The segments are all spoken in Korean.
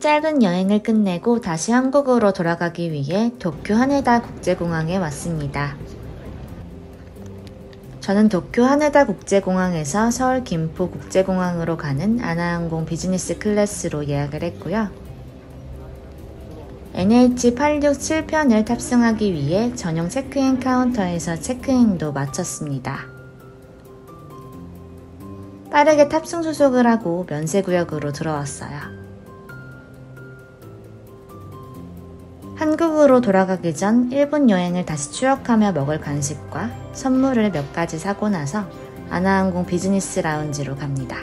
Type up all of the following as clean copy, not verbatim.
짧은 여행을 끝내고 다시 한국으로 돌아가기 위해 도쿄 하네다 국제공항에 왔습니다. 저는 도쿄 하네다 국제공항에서 서울 김포 국제공항으로 가는 아나항공 비즈니스 클래스로 예약을 했고요. NH867편을 탑승하기 위해 전용 체크인 카운터에서 체크인도 마쳤습니다. 빠르게 탑승 수속을 하고 면세구역으로 들어왔어요. 한국으로 돌아가기 전 일본 여행을 다시 추억하며 먹을 간식과 선물을 몇 가지 사고 나서 아나항공 비즈니스 라운지로 갑니다.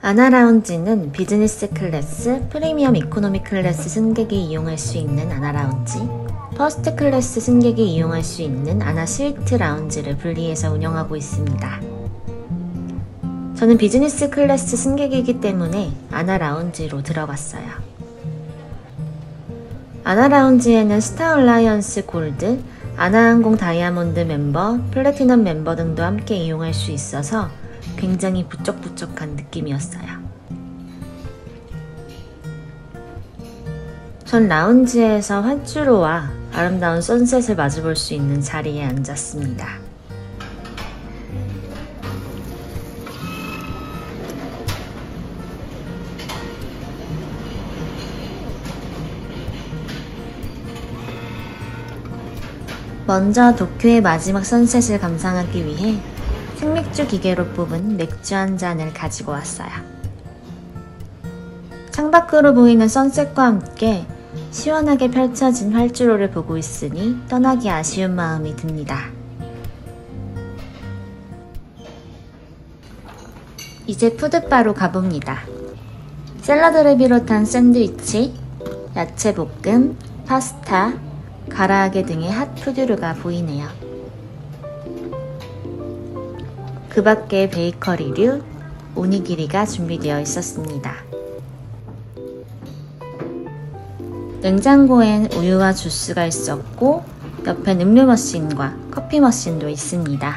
아나라운지는 비즈니스 클래스, 프리미엄 이코노미 클래스 승객이 이용할 수 있는 아나라운지, 퍼스트 클래스 승객이 이용할 수 있는 아나 스위트 라운지를 분리해서 운영하고 있습니다. 저는 비즈니스 클래스 승객이기 때문에 아나라운지로 들어갔어요. 아나라운지에는 스타얼라이언스 골드, 아나항공 다이아몬드 멤버, 플래티넘 멤버 등도 함께 이용할 수 있어서 굉장히 부쩍부쩍한 느낌이었어요. 전 라운지에서 활주로와 아름다운 선셋을 마주볼 수 있는 자리에 앉았습니다. 먼저 도쿄의 마지막 선셋을 감상하기 위해 생맥주 기계로 뽑은 맥주 한 잔을 가지고 왔어요. 창밖으로 보이는 선셋과 함께 시원하게 펼쳐진 활주로를 보고 있으니 떠나기 아쉬운 마음이 듭니다. 이제 푸드바로 가봅니다. 샐러드를 비롯한 샌드위치, 야채 볶음, 파스타, 가라아게 등의 핫푸드류가 보이네요. 그 밖에 베이커리류, 오니기리가 준비되어 있었습니다. 냉장고엔 우유와 주스가 있었고 옆엔 음료 머신과 커피 머신도 있습니다.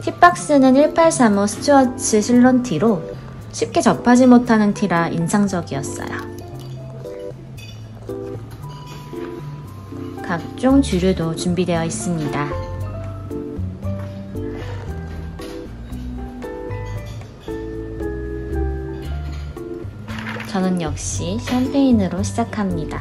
티박스는 1835 스튜어츠 실론티로 쉽게 접하지 못하는 티라 인상적이었어요. 각종 주류도 준비되어 있습니다. 저는 역시 샴페인으로 시작합니다.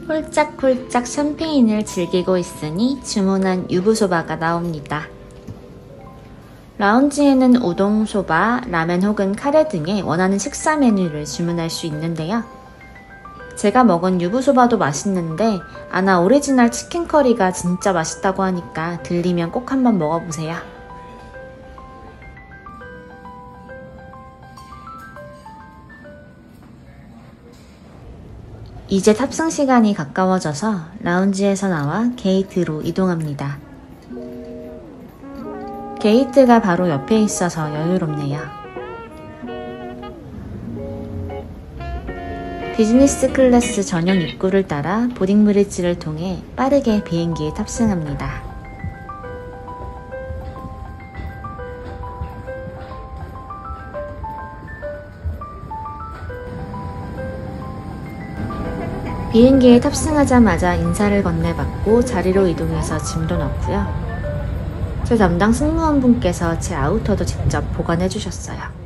홀짝홀짝 샴페인을 즐기고 있으니 주문한 유부소바가 나옵니다. 라운지에는 우동소바, 라멘 혹은 카레 등의 원하는 식사 메뉴를 주문할 수 있는데요. 제가 먹은 유부소바도 맛있는데 아나 오리지널 치킨 커리가 진짜 맛있다고 하니까 들리면 꼭 한번 먹어보세요. 이제 탑승 시간이 가까워져서 라운지에서 나와 게이트로 이동합니다. 게이트가 바로 옆에 있어서 여유롭네요. 비즈니스 클래스 전용 입구를 따라 보딩 브릿지를 통해 빠르게 비행기에 탑승합니다. 비행기에 탑승하자마자 인사를 건네받고 자리로 이동해서 짐도 넣고요. 제 담당 승무원분께서 제 아우터도 직접 보관해 주셨어요.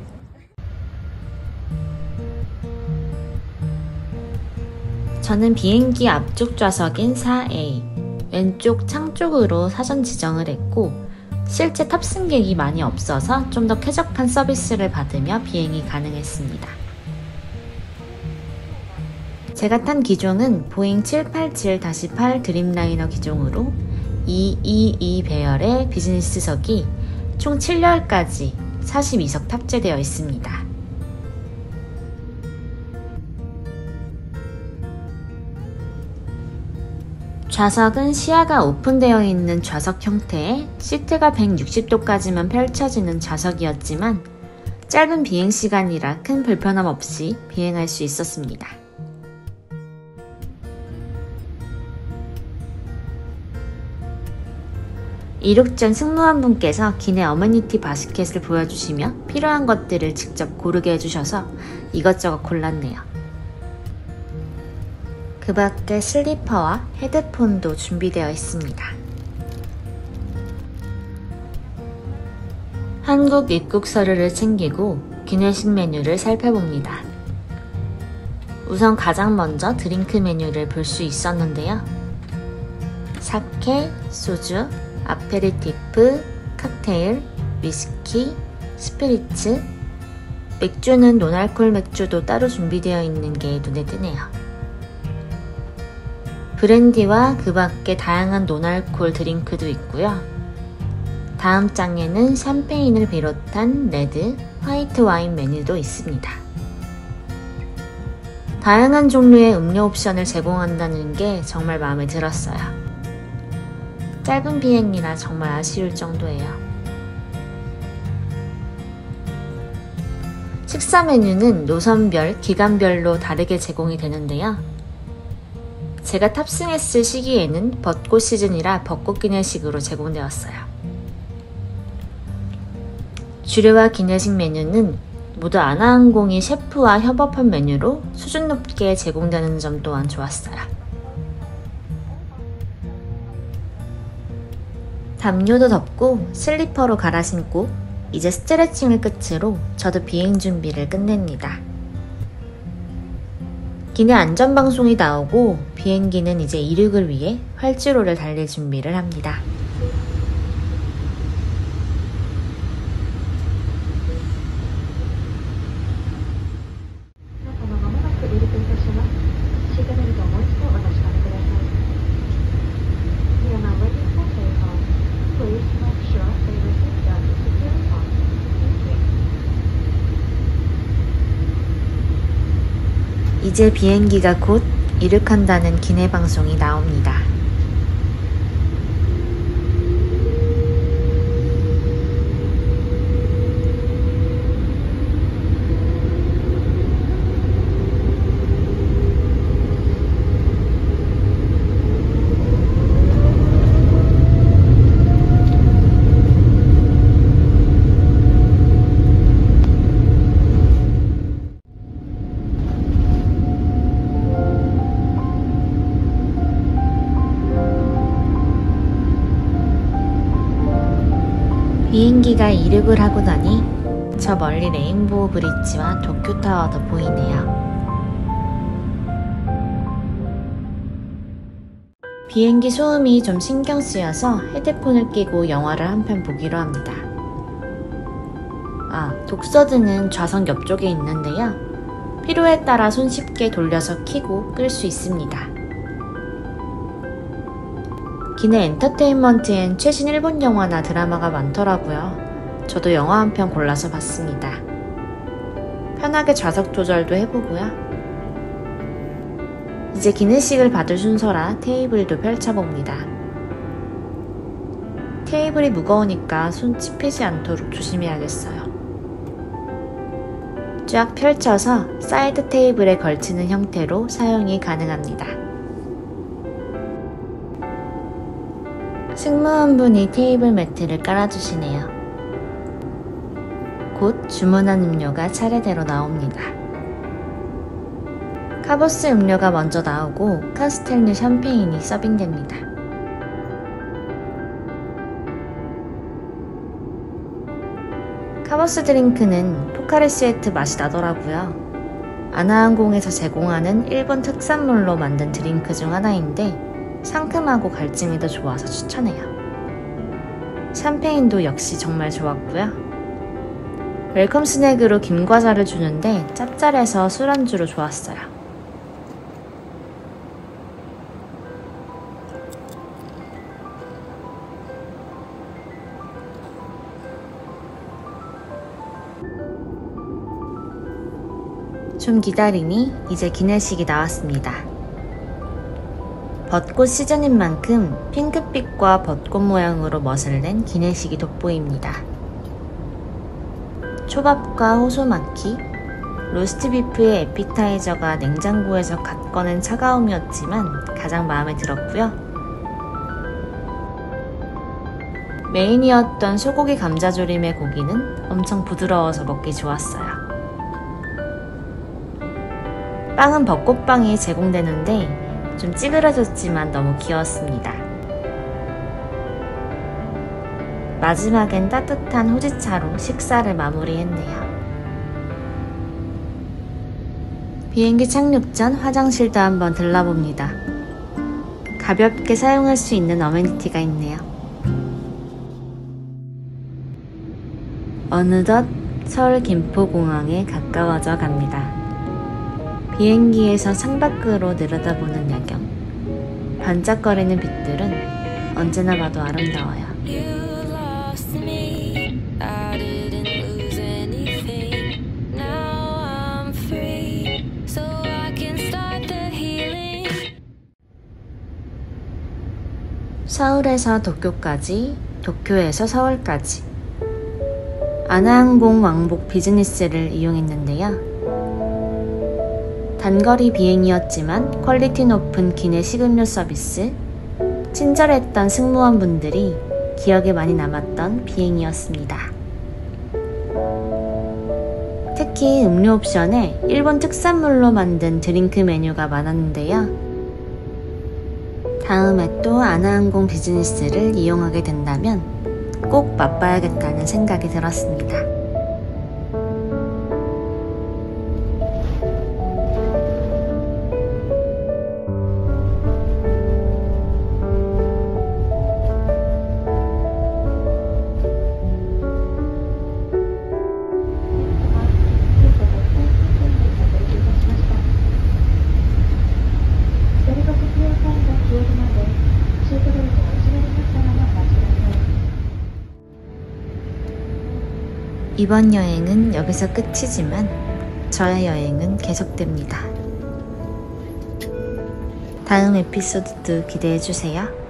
저는 비행기 앞쪽 좌석인 4A, 왼쪽 창 쪽으로 사전 지정을 했고 실제 탑승객이 많이 없어서 좀 더 쾌적한 서비스를 받으며 비행이 가능했습니다. 제가 탄 기종은 보잉 787-8 드림라이너 기종으로 222 배열의 비즈니스석이 총 7열까지 42석 탑재되어 있습니다. 좌석은 시야가 오픈되어 있는 좌석 형태에 시트가 160도까지만 펼쳐지는 좌석이었지만 짧은 비행시간이라 큰 불편함 없이 비행할 수 있었습니다. 이륙 전 승무원분께서 기내 어메니티 바스켓을 보여주시며 필요한 것들을 직접 고르게 해주셔서 이것저것 골랐네요. 그 밖에 슬리퍼와 헤드폰도 준비되어 있습니다. 한국 입국 서류를 챙기고 기내식 메뉴를 살펴봅니다. 우선 가장 먼저 드링크 메뉴를 볼 수 있었는데요. 사케, 소주, 아페리티프, 칵테일, 위스키, 스피리츠, 맥주는 논알콜 맥주도 따로 준비되어 있는 게 눈에 띄네요. 브랜디와 그 밖에 다양한 논알콜 드링크도 있고요. 다음 장에는 샴페인을 비롯한 레드, 화이트 와인 메뉴도 있습니다. 다양한 종류의 음료 옵션을 제공한다는 게 정말 마음에 들었어요. 짧은 비행이라 정말 아쉬울 정도예요. 식사 메뉴는 노선별, 기간별로 다르게 제공이 되는데요. 제가 탑승했을 시기에는 벚꽃 시즌이라 벚꽃 기내식으로 제공되었어요. 주류와 기내식 메뉴는 모두 아나항공이 셰프와 협업한 메뉴로 수준 높게 제공되는 점 또한 좋았어요. 담요도 덮고 슬리퍼로 갈아 신고 이제 스트레칭을 끝으로 저도 비행 준비를 끝냅니다. 기내 안전방송이 나오고 비행기는 이제 이륙을 위해 활주로를 달릴 준비를 합니다. 이제 비행기가 곧 이륙한다는 기내 방송이 나옵니다. 비행기가 이륙을 하고 나니 저 멀리 레인보우 브릿지와 도쿄타워도 보이네요. 비행기 소음이 좀 신경 쓰여서 헤드폰을 끼고 영화를 한 편 보기로 합니다. 독서등은 좌석 옆쪽에 있는데요. 필요에 따라 손쉽게 돌려서 켜고 끌 수 있습니다. 기내 엔터테인먼트엔 최신 일본 영화나 드라마가 많더라고요. 저도 영화 한 편 골라서 봤습니다. 편하게 좌석 조절도 해보고요. 이제 기내식을 받을 순서라 테이블도 펼쳐봅니다. 테이블이 무거우니까 손 찝히지 않도록 조심해야겠어요. 쫙 펼쳐서 사이드 테이블에 걸치는 형태로 사용이 가능합니다. 승무원분이 테이블 매트를 깔아주시네요. 곧 주문한 음료가 차례대로 나옵니다. 카보스 음료가 먼저 나오고 카스텔르 샴페인이 서빙됩니다. 카보스 드링크는 포카리스에트 맛이 나더라고요. 아나항공에서 제공하는 일본 특산물로 만든 드링크 중 하나인데 상큼하고 갈증에도 좋아서 추천해요. 샴페인도 역시 정말 좋았고요. 웰컴 스낵으로 김과자를 주는데 짭짤해서 술안주로 좋았어요. 좀 기다리니 이제 기내식이 나왔습니다. 벚꽃 시즌인 만큼 핑크빛과 벚꽃 모양으로 멋을 낸 기내식이 돋보입니다. 초밥과 호소마키, 로스트비프의 에피타이저가 냉장고에서 갓 꺼낸 차가움이었지만 가장 마음에 들었고요. 메인이었던 소고기 감자조림의 고기는 엄청 부드러워서 먹기 좋았어요. 빵은 벚꽃빵이 제공되는데 좀 찌그러졌지만 너무 귀여웠습니다. 마지막엔 따뜻한 후지차로 식사를 마무리했네요. 비행기 착륙 전 화장실도 한번 들러봅니다. 가볍게 사용할 수 있는 어메니티가 있네요. 어느덧 서울 김포공항에 가까워져 갑니다. 비행기에서 창밖으로 내려다보는 야경, 반짝거리는 빛들은 언제나 봐도 아름다워요. 서울에서 도쿄까지, 도쿄에서 서울까지 아나항공 왕복 비즈니스를 이용했는데요. 단거리 비행이었지만 퀄리티 높은 기내 식음료 서비스, 친절했던 승무원분들이 기억에 많이 남았던 비행이었습니다. 특히 음료 옵션에 일본 특산물로 만든 드링크 메뉴가 많았는데요. 다음에 또 아나항공 비즈니스를 이용하게 된다면 꼭 맛봐야겠다는 생각이 들었습니다. 이번 여행은 여기서 끝이지만 저의 여행은 계속됩니다. 다음 에피소드도 기대해주세요.